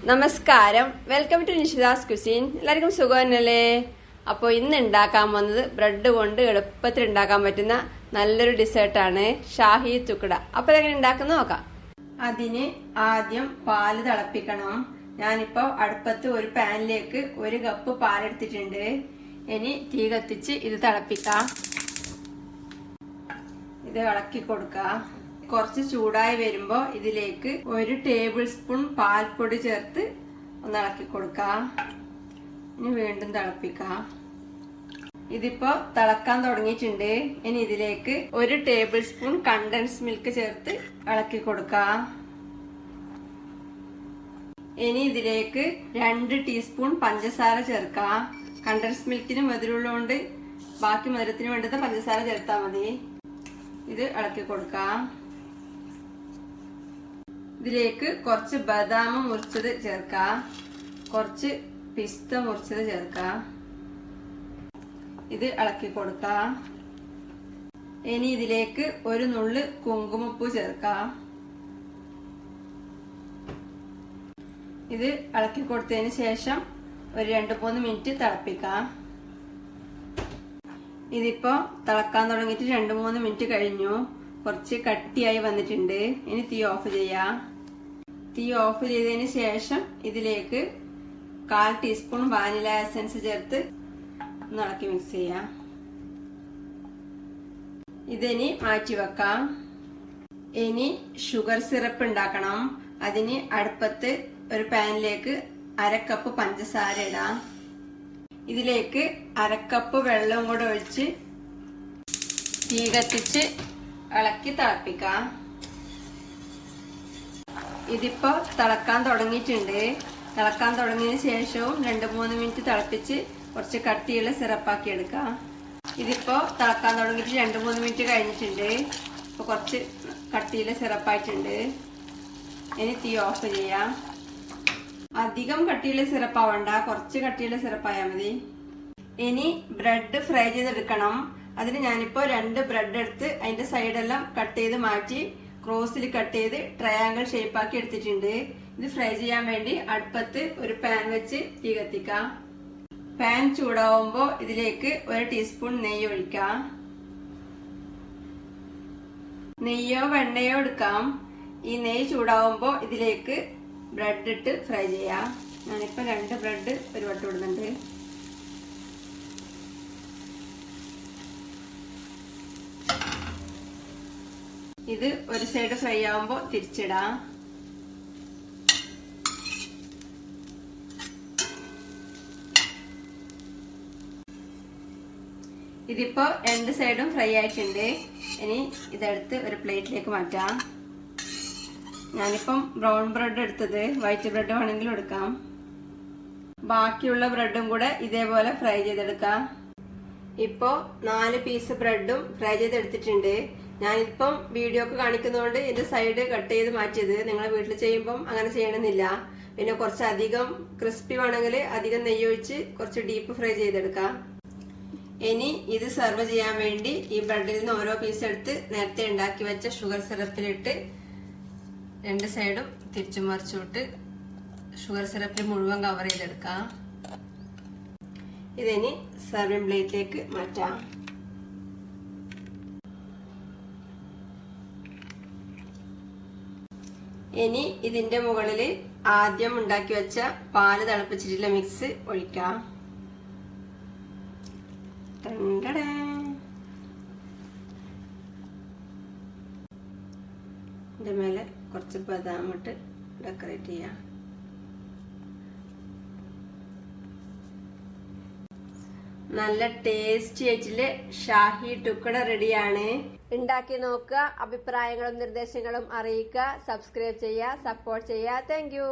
നമസ്കാരം, welcome to നിഷിതാസ് cuisine. എല്ലാവർക്കും സുഖമല്ലേ? അപ്പോൾ ഇന്ന് ഉണ്ടാക്കാൻ പോകുന്നത് ബ്രെഡ് കൊണ്ട് എളുപ്പത്തിൽ ഉണ്ടാക്കാൻ പറ്റുന്ന നല്ലൊരു ഡിസേർട്ടാണ് ഷാഹി തുക്കട. അപ്പോൾ ഇതെങ്ങനെ ഉണ്ടാക്കുന്ന നോക്കാം. അതിന് ആദ്യം പാല് തിളപ്പിക്കണം. ഞാനിപ്പോ അടുപ്പത്ത് ഒരു പാനിലേക്ക് 1 കപ്പ് പാലെടുത്തിട്ടുണ്ട്. ഇനി തീ കത്തിച്ച് ഇത് തിളപ്പിക്കാം. ഇത് ഇളക്കി കൊടുക്കാം. കുറച്ച് ചൂടായി വരുമ്പോ ഇതിലേക്ക് 1 ടേബിൾ സ്പൂൺ പാൽപ്പൊടി ചേർത്ത് ഒന്ന് ഇളക്കി കൊടുക്കാം. ഇനി വീണ്ടും തിളപ്പിക്കാം. ഇതിപ്പോ തിളക്കാൻ തുടങ്ങിയിട്ടുണ്ട്. ഇനി ഇതിലേക്ക് 1 ടേബിൾ സ്പൂൺ കണ്ടൻസ് മിൽക്ക് ചേർത്ത് ഇളക്കി കൊടുക്കാം. ഇനി ഇതിലേക്ക് 2 ടീസ്പൂൺ പഞ്ചസാര ചേർക്കാം. കണ്ടൻസ് മിൽക്കിന് മധുരമുള്ളതുകൊണ്ട് ബാക്കി മധുരത്തിന് വേണ്ടത് പഞ്ചസാര ചേർത്താൽ മതി. ഇത് ഇളക്കി കൊടുക്കാം. ഇതിലേക്ക് കുറച്ച് ബദാം മുറിച്ചത് ചേർക്കാം. കുറച്ച് പിസ്ത മുറിച്ചത് ചേർക്കാം. ഇത് ഇളക്കി കൊടുക്കാം. ഇനി ഇതിലേക്ക് 1 നുള്ള് കുങ്കുമപ്പൂ ചേർക്കാം. ഇത് ഇളക്കി കൊടുത്തതിന് ശേഷം ഒരു 2-3 മിനിറ്റ് തിളപ്പിക്കാം. ഇതിപ്പോ തിളക്കാൻ തുടങ്ങിയിട്ട് 2-3 മിനിറ്റ് കഴിഞ്ഞു. കുറച്ച് കട്ടിയായി വന്നിട്ടുണ്ട്. ഇനി തീ ഓഫ് ചെയ്യാം. തീ ഓഫ് ചെയ്തതിന് ശേഷം ഇതിലേക്ക് 1/4 ടീസ്പൂൺ വാനില എസൻസ് ചേർത്ത് ഒന്ന് ഇളക്കി മിക്സ് ചെയ്യാം. ഇതിനി മാറ്റി വെക്കാം. ഇനി ഷുഗർ സിറപ്പ് ഉണ്ടാക്കണം. അതിന് അടുപ്പത്ത് ഒരു പാനിലേക്ക് 1/2 കപ്പ് പഞ്ചസാര ഇടാം. ഇതിലേക്ക് 1/2 കപ്പ് വെള്ളം കൂടെ ഒഴിച്ച് തീ കത്തിച്ച് ഇളക്കി തിളപ്പിക്കാം. ഇതിപ്പോ തിളക്കാൻ തുടങ്ങിയിട്ടുണ്ട്. തിളക്കാൻ തുടങ്ങിയതിന് ശേഷവും 2-3 മിനിറ്റ് തിളപ്പിച്ച് കുറച്ച് കട്ടിയുള്ള സിറപ്പാക്കി എടുക്കാം. ഇതിപ്പോ തിളക്കാൻ തുടങ്ങിയിട്ട് 2-3 മിനിറ്റ് കഴിഞ്ഞിട്ടുണ്ട്. ഇപ്പൊ കുറച്ച് കട്ടിയുള്ള സിറപ്പായിട്ടുണ്ട്. ഇനി തീ ഓഫ് ചെയ്യാം. അധികം കട്ടിയുള്ള സിറപ്പാവണ്ട, കുറച്ച് കട്ടിയുള്ള സിറപ്പായാൽ മതി. ഇനി ബ്രെഡ് ഫ്രൈ ചെയ്തെടുക്കണം. അതിന് ഞാനിപ്പോ 2 ബ്രെഡ് എടുത്ത് അതിന്റെ സൈഡെല്ലാം കട്ട് ചെയ്ത് മാറ്റി ക്രോസിൽ കട്ട് ചെയ്ത് ട്രയാങ്കിൾ ഷേപ്പാക്കി എടുത്തിട്ടുണ്ട്. ഇത് ഫ്രൈ ചെയ്യാൻ വേണ്ടി അടുപ്പത്ത് ഒരു പാൻ വെച്ച് തീ കത്തിക്കാം. പാൻ ചൂടാവുമ്പോ ഇതിലേക്ക് 1 ടീസ്പൂൺ നെയ്യ് ഒഴിക്കാം. നെയ്യോ വെണ്ണയോ എടുക്കാം. ഈ നെയ്യ് ചൂടാവുമ്പോ ഇതിലേക്ക് ബ്രെഡ് ഇട്ട് ഫ്രൈ ചെയ്യാം. ഞാനിപ്പോ 2 ബ്രെഡ് ഒരു വട്ടം ഇടുന്നുണ്ട്. ഇത് ഒരു സൈഡ് ഫ്രൈ ആവുമ്പോ തിരിച്ചിടാം. ഇതിപ്പോ 2 സൈഡും ഫ്രൈ ആയിട്ടുണ്ട്. ഇനി ഇതെടുത്ത് ഒരു പ്ലേറ്റിലേക്ക് മാറ്റാം. ഞാനിപ്പം ബ്രൗൺ ബ്രെഡ് എടുത്തത്, വൈറ്റ് ബ്രെഡ് വേണമെങ്കിലും എടുക്കാം. ബാക്കിയുള്ള ബ്രെഡും കൂടെ ഇതേപോലെ ഫ്രൈ ചെയ്തെടുക്കാം. ഇപ്പോ 4 പീസ് ബ്രെഡും ഫ്രൈ ചെയ്തെടുത്തിട്ടുണ്ട്. ഞാനിപ്പം വീഡിയോക്ക് കാണിക്കുന്നതുകൊണ്ട് ഇതിന്റെ സൈഡ് കട്ട് ചെയ്ത് മാറ്റിയത്. നിങ്ങൾ വീട്ടിൽ ചെയ്യുമ്പം അങ്ങനെ ചെയ്യണമെന്നില്ല. പിന്നെ കുറച്ച് അധികം ക്രിസ്പി വേണമെങ്കിൽ അധികം നെയ്യ് ഒഴിച്ച് കുറച്ച് ഡീപ്പ് ഫ്രൈ ചെയ്തെടുക്കാം. ഇനി ഇത് സെർവ് ചെയ്യാൻ വേണ്ടി ഈ ബ്രെഡിൽ നിന്ന് ഓരോ പീസ് എടുത്ത് നേരത്തെ ഉണ്ടാക്കി വെച്ച ഷുഗർ സിറപ്പിലിട്ട് 2 സൈഡും തിരിച്ചു മറിച്ചിട്ട് ഷുഗർ സിറപ്പിൽ മുഴുവൻ കവർ ചെയ്തെടുക്കാം. ഇതിനി സെർവിംഗ് പ്ലേറ്റിലേക്ക് മാറ്റാം. ഇനി ഇതിന്റെ മുകളിൽ ആദ്യം ഉണ്ടാക്കി വെച്ച പാല് തിളപ്പിച്ചിട്ടുള്ള മിക്സ് ഒഴിക്കാം. ഇതിന്റെ മേലെ കുറച്ച് ബദാം ഇട്ട് ഡെക്കറേറ്റ് ചെയ്യാം. നല്ല ടേസ്റ്റി ആയിട്ടുള്ള ഷാഹി ടുക്കട റെഡിയാണ്. ഉണ്ടാക്കി നോക്കുക. അഭിപ്രായങ്ങളും നിർദ്ദേശങ്ങളും അറിയിക്കുക. സബ്സ്ക്രൈബ് ചെയ്യുക, സപ്പോർട്ട് ചെയ്യുക. Thank you.